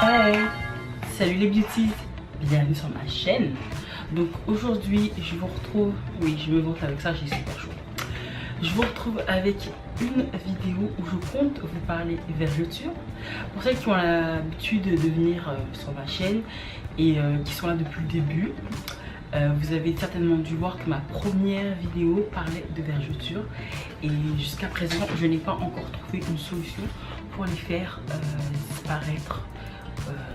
Hey, salut les beauties, bienvenue sur ma chaîne. Donc aujourd'hui je vous retrouve, oui je me montre avec ça, j'ai super chaud. Je vous retrouve avec une vidéo où je compte vous parler vergeture. Pour celles qui ont l'habitude de venir sur ma chaîne et qui sont là depuis le début, vous avez certainement dû voir que ma première vidéo parlait de vergeture. Et jusqu'à présent je n'ai pas encore trouvé une solution pour les faire disparaître.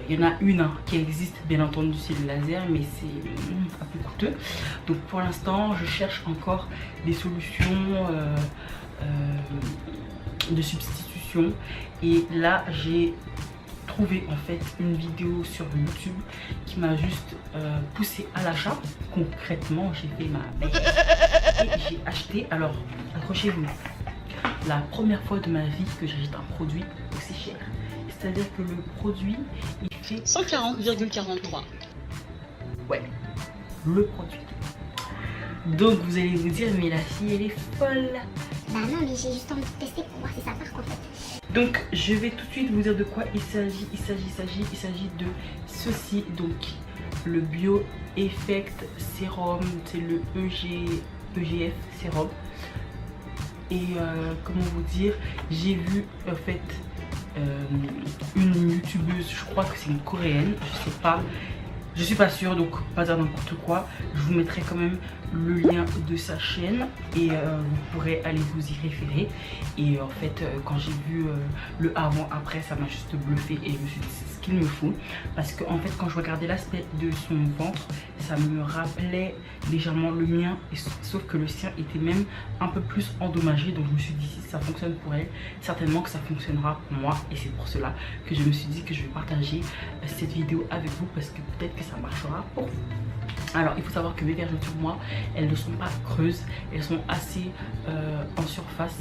Il y en a une qui existe bien entendu, c'est le laser, mais c'est un peu coûteux. Donc pour l'instant je cherche encore des solutions de substitution. Et là j'ai trouvé en fait une vidéo sur YouTube qui m'a juste poussé à l'achat. Concrètement j'ai fait ma bête et j'ai acheté, alors accrochez-vous, la première fois de ma vie que j'achète un produit aussi cher. C'est-à-dire que le produit il fait 140,43. ouais, le produit. Donc vous allez vous dire mais la fille elle est folle. Bah non, mais j'ai juste envie de tester pour voir si ça marche en fait. Donc je vais tout de suite vous dire de quoi il s'agit. Il s'agit de ceci, donc le Bio Effect Sérum, c'est le EGF Sérum. Et comment vous dire, j'ai vu en fait une youtubeuse, je crois que c'est une coréenne, je sais pas, je suis pas sûre, donc pas dire n'importe quoi. Je vous mettrai quand même le lien de sa chaîne et vous pourrez aller vous y référer. Et en fait quand j'ai vu le avant après, ça m'a juste bluffé et je me suis dit c'est ce qu'il me faut, parce que en fait quand je regardais l'aspect de son ventre, ça me rappelait légèrement le mien, et sauf que le sien était même un peu plus endommagé. Donc je me suis dit si ça fonctionne pour elle, certainement que ça fonctionnera pour moi, et c'est pour cela que je me suis dit que je vais partager cette vidéo avec vous, parce que peut-être que ça marchera pour vous. Alors il faut savoir que mes vergetures, moi, elles ne sont pas creuses, elles sont assez en surface.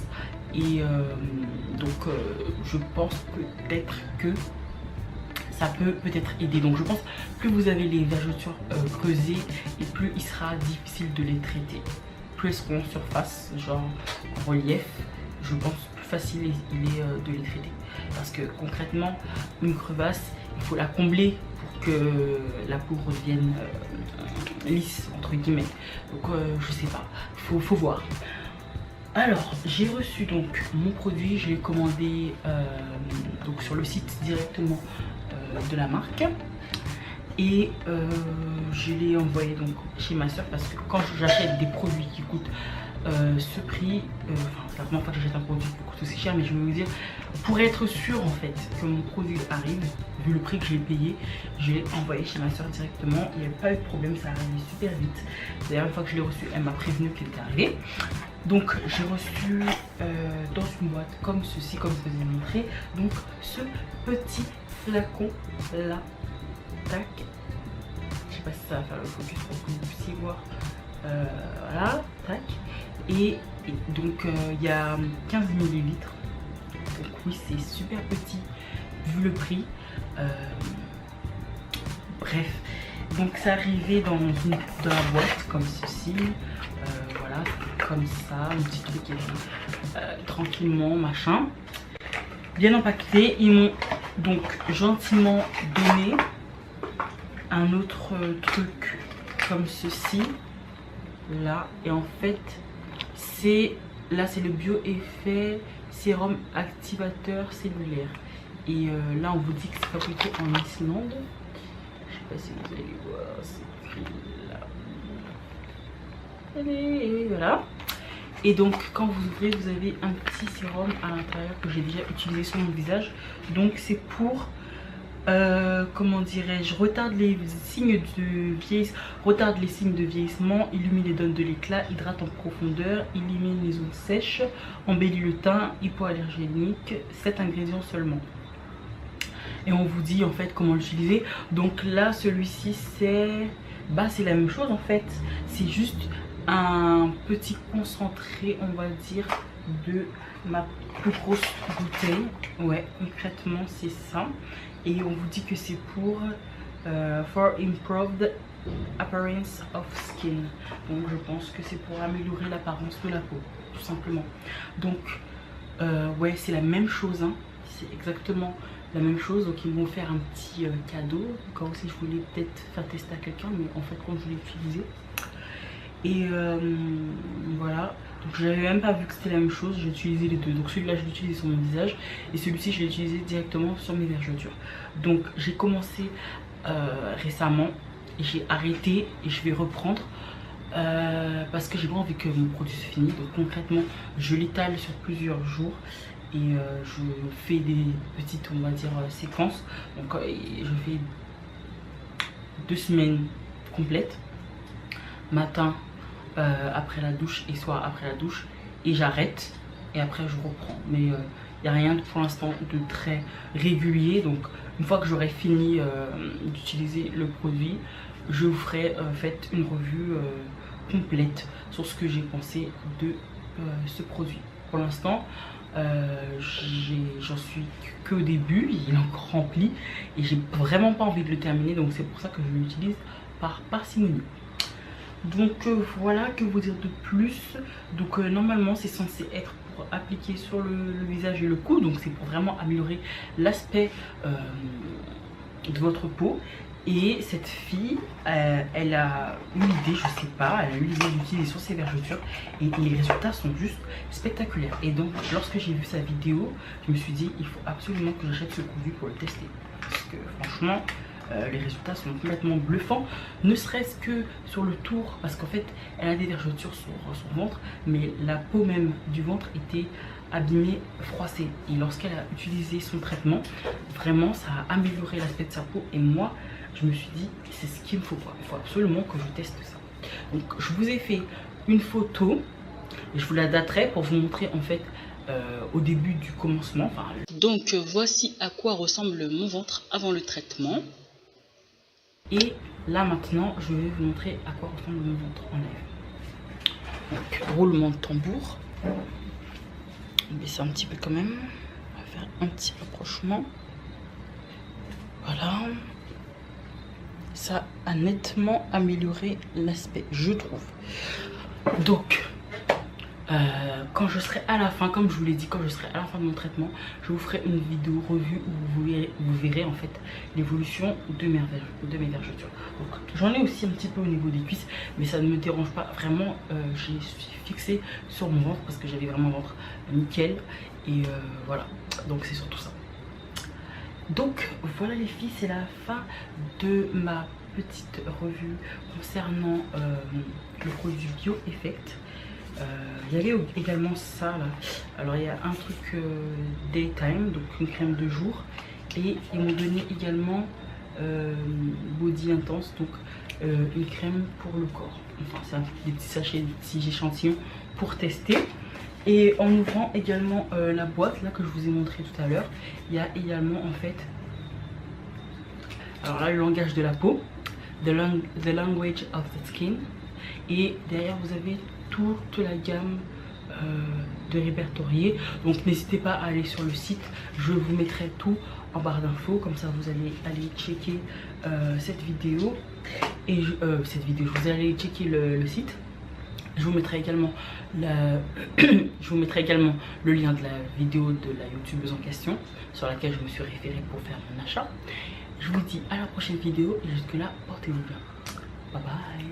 Et donc je pense peut-être que ça peut peut-être aider. Donc je pense que plus vous avez les vergetures creusées et plus il sera difficile de les traiter. Plus elles seront en surface, genre en relief, je pense plus facile il est de les traiter. Parce que concrètement une crevasse, il faut la combler pour que la peau revienne lisse entre guillemets. Donc je sais pas, faut voir. Alors j'ai reçu donc mon produit, je l'ai commandé donc sur le site directement de la marque, et je l'ai envoyé donc chez ma soeur, parce que quand j'achète des produits qui coûtent ce prix, enfin c'est la première fois que j'achète un produit qui coûte aussi cher, mais je vais vous dire, pour être sûr en fait que mon produit arrive, vu le prix que j'ai payé, je l'ai envoyé chez ma soeur directement. Il n'y a pas eu de problème, ça arrive super vite. D'ailleurs une fois que je l'ai reçu, elle m'a prévenu qu'il était arrivé. Donc j'ai reçu dans une boîte comme ceci, comme je vous ai montré, donc ce petit flacon là, tac, je sais pas si ça va faire le focus pour que vous puissiez voir, voilà, tac, et donc il y a 15 ml, donc oui c'est super petit vu le prix, bref, donc c'est arrivé dans la boîte comme ceci, voilà, comme ça, un petit truc qui est tranquillement, machin, bien empaqueté. Ils m'ont donc gentiment donné un autre truc comme ceci là, et en fait c'est là, c'est le Bio Effect Sérum Activateur Cellulaire, et là on vous dit que c'est fabriqué en Islande. Je sais pas si vous allez voir, c'est écrit là. Et voilà. Et donc quand vous ouvrez, vous avez un petit sérum à l'intérieur que j'ai déjà utilisé sur mon visage. Donc c'est pour comment dirais-je, retarde les signes de vieillissement, illumine et donne de l'éclat, hydrate en profondeur, élimine les zones sèches, embellit le teint, hypoallergénique, 7 ingrédients seulement. Et on vous dit en fait comment l'utiliser. Donc là celui-ci c'est la même chose en fait, c'est juste un petit concentré, on va dire, de ma plus grosse bouteille. Ouais, concrètement c'est ça. Et on vous dit que c'est pour for improved appearance of skin. Donc je pense que c'est pour améliorer l'apparence de la peau, tout simplement. Donc ouais, c'est la même chose, hein. C'est exactement la même chose. Donc ils m'ont offert un petit cadeau. Quand aussi je voulais peut-être faire tester à quelqu'un, mais en fait quand je l'ai utilisé. Et voilà. Donc j'avais même pas vu que c'était la même chose, j'ai utilisé les deux. Donc celui-là je l'ai utilisé sur mon visage et celui-ci je l'ai utilisé directement sur mes vergetures. Donc j'ai commencé récemment, j'ai arrêté et je vais reprendre parce que j'ai pas envie que mon produit se finisse. Donc concrètement je l'étale sur plusieurs jours et je fais des petites, on va dire, séquences. Donc je fais 2 semaines complètes, matin, après la douche et soir après la douche, et j'arrête et après je reprends. Mais il n'y a rien pour l'instant de très régulier. Donc une fois que j'aurai fini d'utiliser le produit, je vous ferai une revue complète sur ce que j'ai pensé de ce produit. Pour l'instant j'en suis qu'au début, il est encore rempli et j'ai vraiment pas envie de le terminer, donc c'est pour ça que je l'utilise par parcimonie. Donc voilà, que vous dire de plus. Donc normalement c'est censé être pour appliquer sur le visage et le cou. Donc c'est pour vraiment améliorer l'aspect de votre peau. Et cette fille, elle a eu l'idée, je sais pas, elle a eu l'idée d'utiliser sur ses vergetures. Et les résultats sont juste spectaculaires. Et donc lorsque j'ai vu sa vidéo, je me suis dit il faut absolument que j'achète ce produit pour le tester. Parce que franchement... les résultats sont complètement bluffants, ne serait-ce que sur le tour, parce qu'en fait elle a des vergetures sur son ventre, mais la peau même du ventre était abîmée, froissée, et lorsqu'elle a utilisé son traitement, vraiment ça a amélioré l'aspect de sa peau. Et moi je me suis dit c'est ce qu'il me faut, quoi. Il faut absolument que je teste ça. Donc je vous ai fait une photo et je vous la daterai pour vous montrer en fait au début du commencement. Donc voici à quoi ressemble mon ventre avant le traitement. Et là maintenant, je vais vous montrer à quoi ressemble mon ventre en live. Donc, roulement de tambour. On va baisser un petit peu quand même. On va faire un petit rapprochement. Voilà. Ça a nettement amélioré l'aspect, je trouve. Donc, quand je serai à la fin, comme je vous l'ai dit, quand je serai à la fin de mon traitement, je vous ferai une vidéo revue où vous verrez en fait l'évolution de mes vergetures. Donc j'en ai aussi un petit peu au niveau des cuisses, mais ça ne me dérange pas vraiment. J'ai fixé sur mon ventre parce que j'avais vraiment un ventre nickel. Et voilà, donc c'est surtout ça. Donc voilà les filles, c'est la fin de ma petite revue concernant le produit Bio Effect. Il y avait également ça là. Alors il y a un truc Daytime, donc une crème de jour, et ils m'ont donné également Body Intense, donc une crème pour le corps. Enfin c'est des petits sachets, des petits échantillons pour tester. Et en ouvrant également la boîte là que je vous ai montré tout à l'heure, il y a également en fait, alors là, le langage de la peau, the language of the skin, et derrière vous avez toute la gamme de répertoriés. Donc n'hésitez pas à aller sur le site, je vous mettrai tout en barre d'infos, comme ça vous allez aller checker cette vidéo. Et vous allez aller checker le site. Je vous mettrai également le lien de la vidéo de la youtubeuse en question sur laquelle je me suis référée pour faire mon achat. Je vous dis à la prochaine vidéo et jusque là portez-vous bien. Bye bye.